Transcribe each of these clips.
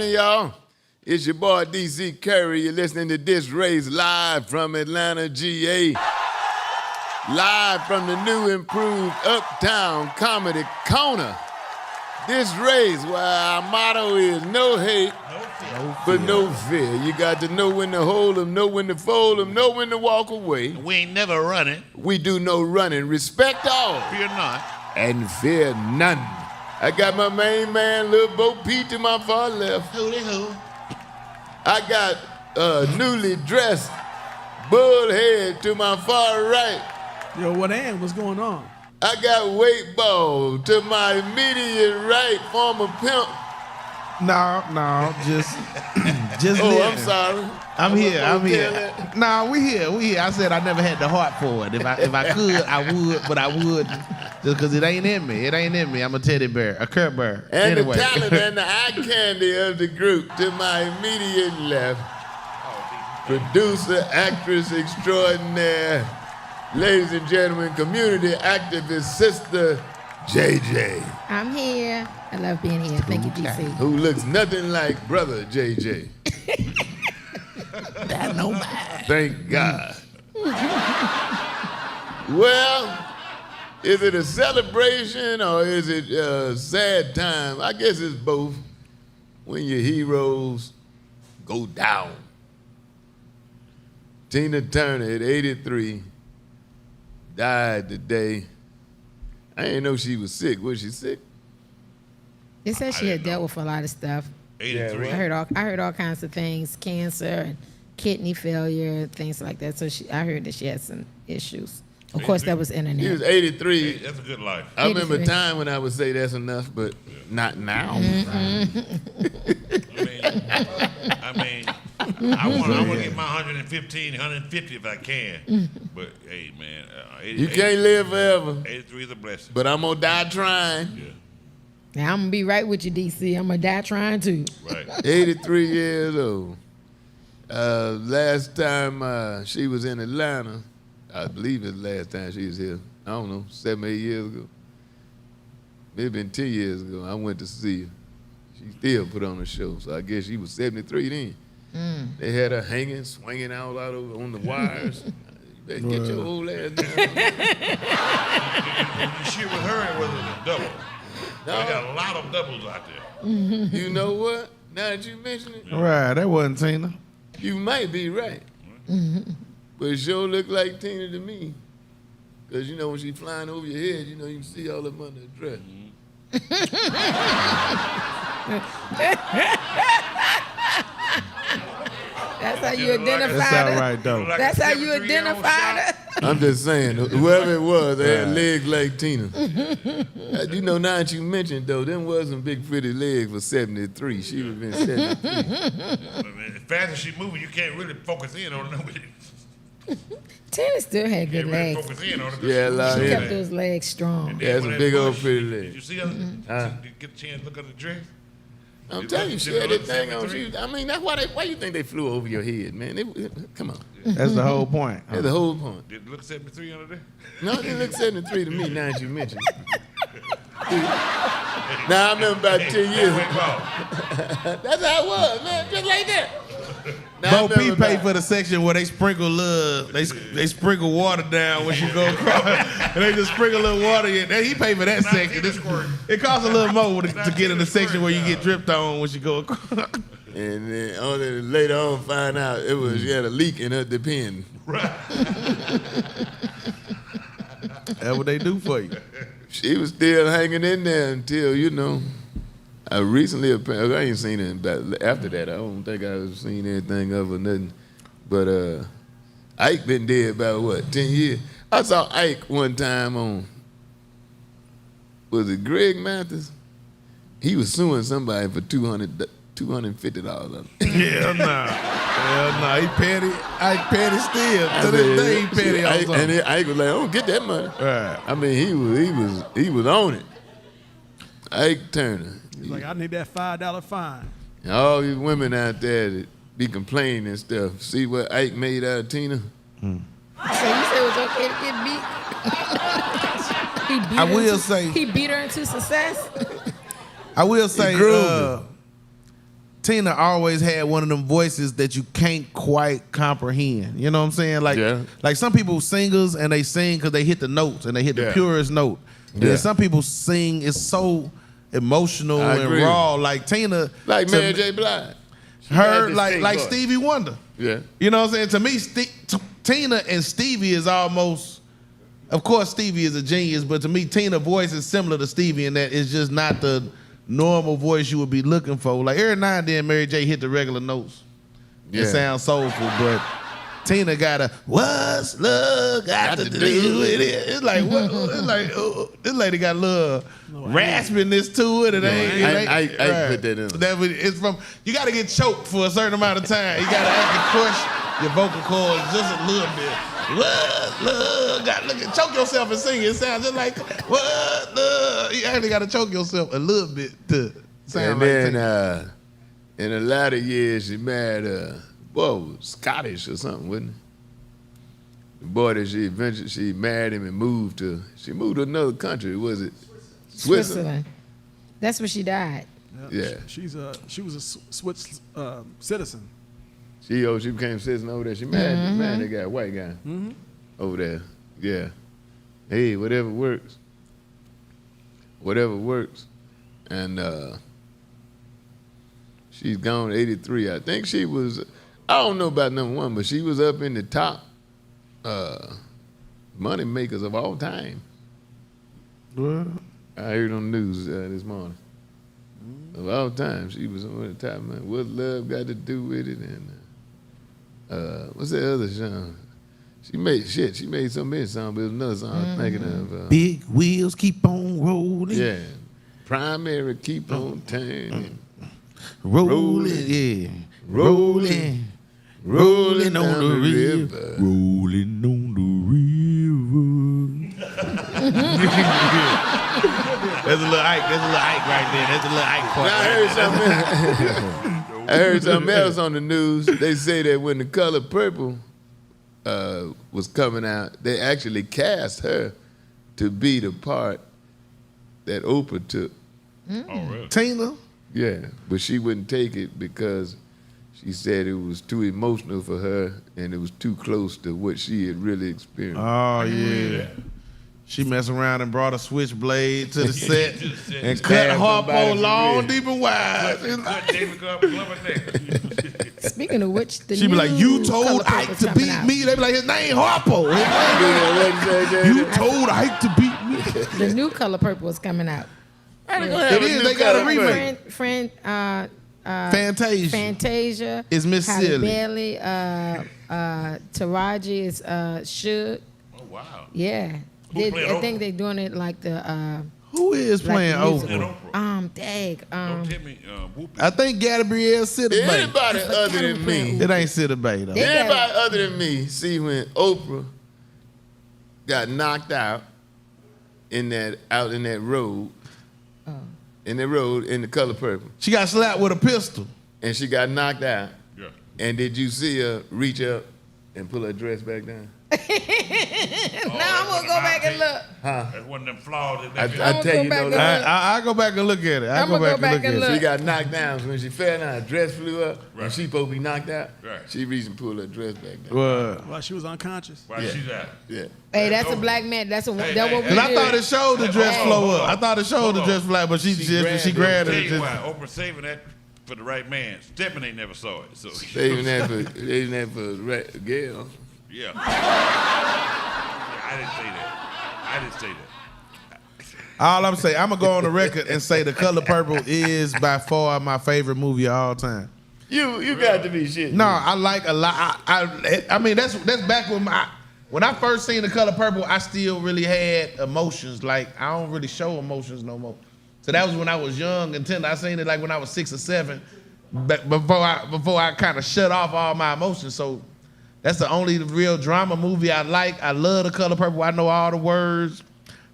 Y'all, it's your boy DC Curry. You're listening to DisRace live from Atlanta, GA. Live from the new improved Uptown Comedy Corner. DisRace, where our motto is no hate, but no fear. You got to know when to hold them, know when to fold them, know when to walk away. We ain't never running. We do no running. Respect all. Fear not. And fear none. I got my main man, Lil Bo Pete, to my far left. Hooty-hoo. I got newly dressed Bullhead to my far right. Yo, what's going on? I got Weightball to my immediate right, former pimp. No, just Oh, living. I'm sorry. I'm here. That. No, we here. I said I never had the heart for it. If I could, I would, but I wouldn't. Just because it ain't in me. I'm a teddy bear, a Kurt Bear. And anyway. the talent and the eye candy of the group to my immediate left. Producer, actress extraordinaire, ladies and gentlemen, community activist sister, JJ. I'm here. I love being here. Thank you, DC. Who looks nothing like brother JJ. That no man. Thank God. Well, is it a celebration or is it a sad time? I guess it's both. When your heroes go down. Tina Turner at 83 died today. I didn't know she was sick. Was she sick? It said she had dealt with a lot of stuff. 83. I heard all kinds of things, cancer and kidney failure, things like that. So I heard that she had some issues. Of course, that was internet. He was 83. That's a good life. I remember a time when I would say that's enough, but not now. I want to get my 115, 150 if I can. But, hey, man. You can't live forever. 83 is a blessing. But I'm going to die trying. Yeah. Now, I'm going to be right with you, DC. I'm going to die trying too. Right. 83 years old. Last time she was in Atlanta, I believe it's the last time she was here. I don't know, 7, 8 years ago. Maybe been 10 years ago. I went to see her. She still put on a show, so I guess she was 73 then. They had her hanging, swinging out on the wires. You better get your old ass down. You shit with her, it was a double. No. They got a lot of doubles out there. You know what? Now that you mention it, Right, that wasn't Tina. you might be right. But it sure look like Tina to me. Because, you know, when she's flying over your head, you know, you can see all of them under the dress. That's how you identified That's her. all right, though. That's how you identified her. I'm just saying, whoever it was, they had legs like Tina. You know, now that you mentioned, though, them wasn't big pretty legs for 73. She would have been 73. As fast as she moving, you can't really focus in on it. Tina still had good Can't really legs. focus in on it. Yeah, like She yeah. kept those legs strong. Yeah, it's a big old pretty Did leg. you see her? Did you get a chance to look at the dress? I'm telling you, she had that thing on. I mean, that's why you think they flew over your head, man? Come on. That's the whole point. That's the whole point. Did it look 73 under there? No, it didn't look 73 to me now that you mentioned it. Now, I remember about 10 years ago. That's how it was, man, just like that. Now, Bo P paid for the section where they sprinkle they sprinkle water down when you go across. And they just sprinkle a little water in. He paid for that section. It costs a little more to get in the section where you get dripped on when you go across. And then only later on find out it was she had a leak in her pen. Right. That's what they do for you. She was still hanging in there until, you know, I recently, I ain't seen it after that. I don't think I've seen anything of her, nothing. But Ike been dead about, what, 10 years? I saw Ike one time on, was it Greg Mathis? He was suing somebody for $250. Hell nah. He petty. Ike petty still. To this day, he petty on something. And Ike was like, I don't get that money. Right. I mean, he was on it. Ike Turner. He's like, I need that $5 fine. And all these women out there that be complaining and stuff. See what Ike made out of Tina? So you said it was okay to get beat? He beat her into success? I will say, Tina always had one of them voices that you can't quite comprehend. You know what I'm saying? Like some people singers and they sing because they hit the notes and they hit the purest note. And then some people sing it's so emotional and raw. Like Tina, like Mary J. Blige, her like Stevie Wonder. Yeah, you know what I'm saying? To me, Tina and Stevie is almost. Of course, Stevie is a genius, but to me, Tina's voice is similar to Stevie in that it's just not the normal voice you would be looking for. Like every now and then, Mary J hit the regular notes. It sounds soulful, but Tina got a "What's love got to do with it?" It's like what? It's like this lady got a little raspiness to it. I put that in. It's from you got to get choked for a certain amount of time. You got to have to crush your vocal cords just a little bit. What love got? Choke yourself and sing. It sounds just like what love. You actually got to choke yourself a little bit to sound and then in the latter years, she married Scottish or something, wasn't it? The boy that she eventually married him and moved to another country. Was it Switzerland? That's where she died. Yeah. She was a Swiss citizen. She became a citizen over there. She married that guy, white guy, over there. Yeah. Hey, whatever works. Whatever works. And she's gone 83. I think she was. I don't know about number one, but she was up in the top money makers of all time. What? I heard on the news this morning. Of all time, she was on the top money. What love got to do with it? And what's that other song? She made so many songs, but it was another song I was thinking of. Big wheels keep on rolling. Yeah. Primary keep on turning. Rolling, yeah. Rolling. Rolling on the river. Rolling on the river. That's a little Ike right there. That's a little Ike part. I heard something else on the news. They say that when The Color Purple was coming out, they actually cast her to be the part that Oprah took. Oh, really? Tina? Yeah, but she wouldn't take it because she said it was too emotional for her and it was too close to what she had really experienced. Oh, yeah. She messed around and brought a switchblade to the set and cut Harper long, deep, and wide. Speaking of which, she be like, "You told Ike to beat me." They be like, "His name Harper." You told Ike to beat me. The new Color Purple is coming out. It is. They got a remake. Fantasia is Miss Halle Silly. Bailey. Taraji is Suge. Oh wow. Yeah. I think they're doing it like the. Who is playing Oprah? Don't tell me. I think Gabrielle Sidibe. Anybody other than me. It ain't Sidibe though. Anybody other than me see when Oprah got knocked out in that road. In The Color Purple. She got slapped with a pistol. And she got knocked out. Yeah. And did you see her reach up and pull her dress back down? Now I'm gonna go back and look. That's one of them flaws. I tell you, I go back and look at it. I go back and look. She got knocked down. So when she fell down, her dress flew up. Right. And she supposed to be knocked out. Right. She reached and pulled her dress back down. While she was unconscious. Why she's out? Yeah. Hey, that's a black man. That's what we did. Because I thought it showed the dress flow up. I thought it showed the dress flat, but she grabbed it. Why Oprah saving that for the right man. Stephanie ain't never saw it. So Saving that for Gail. Yeah. I didn't say that. All I'm saying, I'm going to go on the record and say The Color Purple is by far my favorite movie of all time. You got to be shit. No, I like a lot. I mean, that's back when I first seen The Color Purple, I still really had emotions. Like, I don't really show emotions no more. So that was when I was young and tender. I seen it like when I was 6 or 7, before I kind of shut off all my emotions. So that's the only real drama movie I like. I love The Color Purple. I know all the words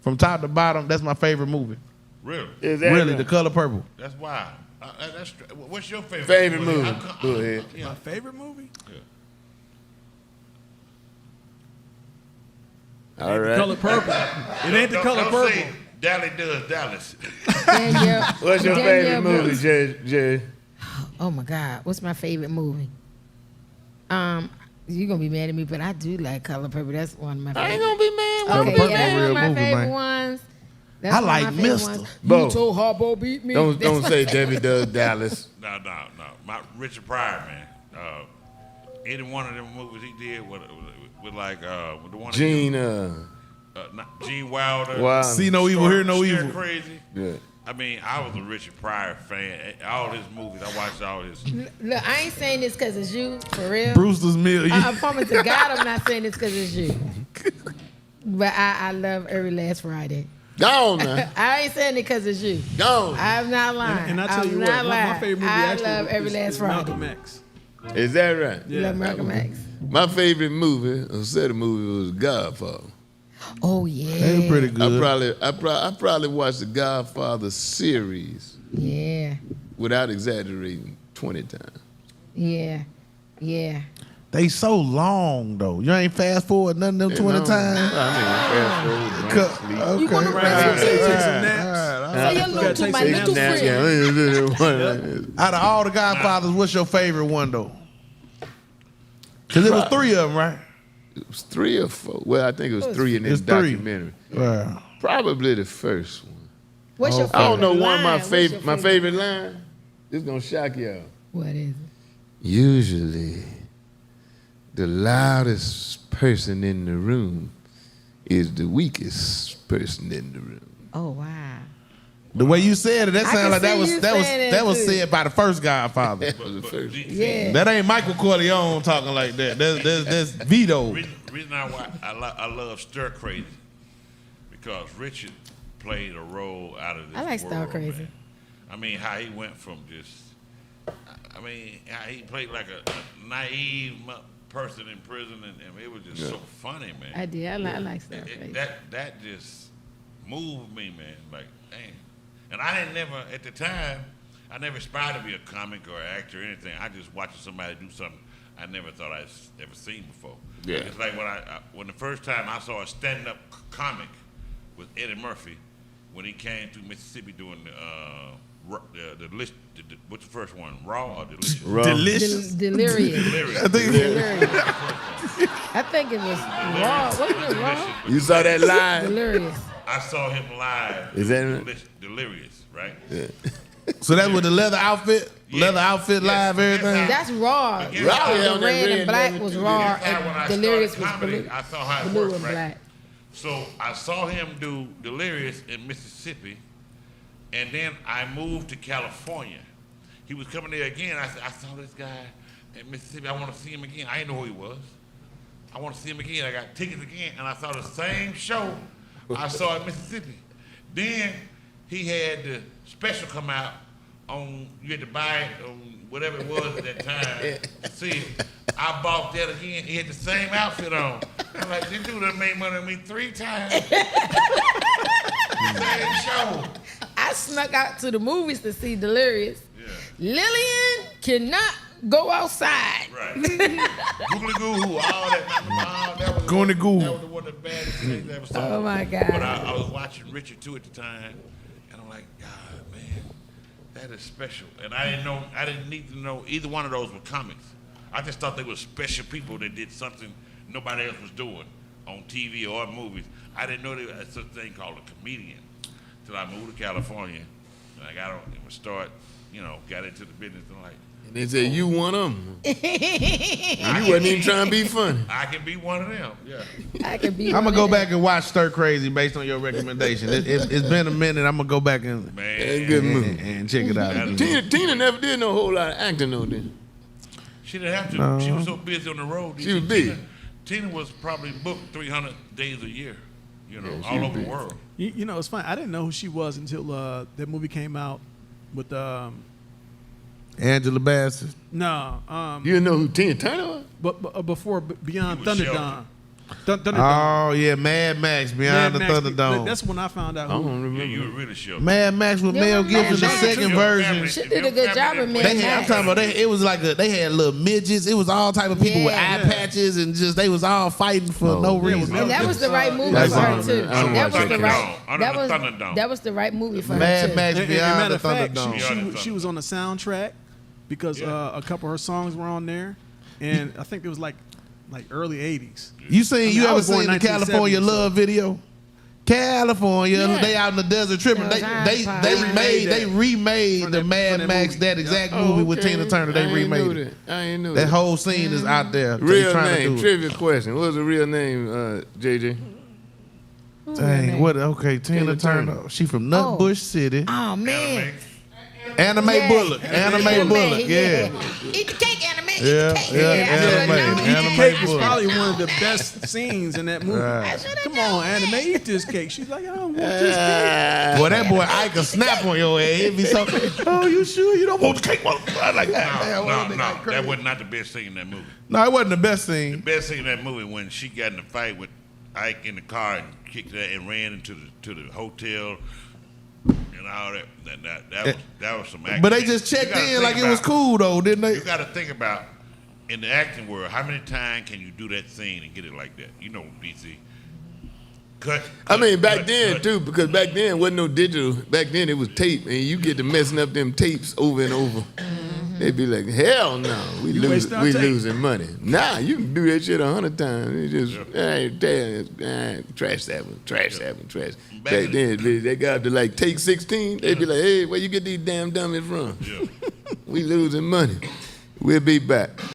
from top to bottom. That's my favorite movie. Really? Really, The Color Purple. That's wild. What's your favorite movie? Go ahead. My favorite movie? Yeah. All right. Color Purple. It ain't The Color Don't say Purple. Dally does Dallas. What's your favorite movie, Jerry? Oh my God, what's my favorite movie? You're gonna be mad at me, but I do like Color Purple. That's one of my I ain't favorites. gonna be mad. Okay, Purple yeah, that's real one of my movie, favorite man. ones. I That's one of like my favorite Mister. ones. Bo. You told Harper beat me. Don't say Debbie does Dallas. No. My Richard Pryor, man. Any one of them movies he did with like with the one Gene, Gene Wilder. wow. See no evil, hear no Stir evil. Crazy. Yeah. I mean, I was a Richard Pryor fan. All his movies, I watched all his. Look, I ain't saying this because it's you, for real. Brewster's Million. I promise to God I'm not saying this because it's you. But I love Every Last Friday. Gone now. I ain't saying it because it's you. Gone. I'm not lying. And I tell you I'm what, not my lying. favorite movie I actually love Every is Last Friday. Malcolm X. Is that right? You love Malcolm X? My favorite movie, a set of movies, was Godfather. Oh yeah. They were pretty good. I probably watched the Godfather series Yeah. without exaggerating 20 times. Yeah. Yeah. They so long though. You ain't fast forward nothing them 20 times. I mean, fast forward, You sleep. gonna Right. say Take some naps. say hello to my little friend. Out of all the Godfathers, what's your favorite one though? Because it was 3 of them, right? It was 3 or 4. Well, I think it was 3 in this It's 3. documentary. Wow. Probably the first one. What's your favorite I don't know one of my line? What's your favorite. My favorite line. This gonna shock y'all. What is it? Usually, the loudest person in the room is the weakest person in the room. Oh wow. The way you said it, that I sounded can like that see was you that was saying that that was too. said by the first Godfather. That was the first. Yeah. That ain't Michael Corleone talking like that. That's Vito. Reason I love Stir Crazy because Richard played a role out of this I like Stir world, Crazy. man. I mean, how he went from just, I mean, how he played like a naive person in prison, and it was just so funny, man. I did. I like Star Crazy. That just moved me, man. Like, dang. And I didn't never, at the time, I never aspired to be a comic or actor or anything. I just watched somebody do something I never thought I'd ever seen before. Yeah. It's like when the first time I saw a stand-up comic with Eddie Murphy, when he came to Mississippi doing the list, what's the first one? Raw or Delicious? Delicious. Delirious. Delirious. I think Delirious. I think it was raw. Wasn't it raw? You saw that live? Delirious. I saw him live. Is that right? Delirious, right? Yeah. so. That with the leather outfit, Yeah. leather outfit, Yes. live, everything. That's raw. But The yeah, on that red and red black leather was too. raw, That's how when I and Delirious was started comedy, blue. I saw how it Blue worked, and right? black. So I saw him do Delirious in Mississippi, and then I moved to California. He was coming there again. I said, I saw this guy in Mississippi. I want to see him again. I didn't know who he was. I want to see him again. I got tickets again, and I saw the same show I saw in Mississippi. Then he had the special come out on, you had to buy it on whatever it was at that time to see it. I bought that again. He had the same outfit on. I'm like, this dude done made money on me 3 times. Same show. I snuck out to the movies to see Delirious. Yeah. Lillian cannot go outside. Right. Googly goo, all that. That was Goony goo. That was one of the baddest things I ever saw. Oh my God. But I was watching Richard too at the time, and I'm like, God, man, that is special. And I didn't need to know either one of those were comics. I just thought they were special people that did something nobody else was doing on TV or movies. I didn't know there was such a thing called a comedian till I moved to California. And I got on and start, got into the business. And I'm like, And they said, you one of them. You wasn't even trying to be funny. I can be one of them. Yeah. I could be. I'm gonna go back and watch Stir Crazy based on your recommendation. It's been a minute. I'm gonna go back and That's a good movie. check it out. Tina never did no whole lot of acting, though, then. She didn't have to. She was so busy on the road. She was big. Tina was probably booked 300 days a year, she all was over big. the world. You know, it's funny. I didn't know who she was until that movie came out with Angela Bassett. no, You didn't know who Tina Turner was? but before Beyond He was Thunderdome. Thunderdome. Oh yeah, Mad Max Beyond Mad the Max, Thunderdome. That's when I found out. I Who, don't Yeah, remember. you were really sure. Mad Max with Yeah, Mel Mad Gibson, the Max. second version. She did a good job in Mad Max. I'm talking about it was like they had little midgets. It was all type of people with Yeah. eye patches and just they was all fighting for no reason. And that was the right movie That's for her fine, too. man. I don't That watch was the that right. Under That the was Thunderdome. that was the right movie for her Mad too. Max and Beyond matter the of fact, Thunderdome. she was on the soundtrack because a couple of her songs were on there, and I think it was like early '80s. You I ever was born seen the 1970, California so- Love video? California, Yeah. they out in the desert tripping. That was Harper. They remade From the that- Mad from that Max, movie. that exact Yeah. movie with Tina Turner. They I ain't remade know it. that. I ain't know That whole scene is out there. They Real trying name, to do it. trivia question. What was the real name, JJ? Dang, what? Okay, Tina Tina Turner. Turner. She from Nutbush City. Oh man. Anime Yeah. Bullock. Anime Bullock. Yeah. Eat the cake, anime. Eat Yeah, the cake. yeah, I should've anime. known. Eat the Anime Cake was Bullock. probably one of the best scenes in that movie. Right. Come on, anime, eat this cake. She's like, I don't want this cake. Boy, that boy I could snap on your head. He'd be so, oh, you sure you don't want the cake? I'm like, That was not the best thing in that movie. No, it wasn't the best The thing. best thing in that movie when she got in a fight with Ike in the car and kicked that and ran into the hotel and all that. That was some acting. But they just checked You gotta in think like it was about- cool, though, didn't they? You got to think about in the acting world, how many times can you do that scene and get it like that? You know, BC. Cut. I mean, back cut, then cut. too, because back then wasn't no digital. Back then it was tape, and you get to messing up them tapes over and over. They'd be like, hell no, we wasting our tape. losing money. Nah, you can do that shit 100 times. You just trash that one, trash that one, trash. Back then they got up to like take 16. They'd be like, hey, where you get these damn dummies from? Yeah. We losing money. We'll be back.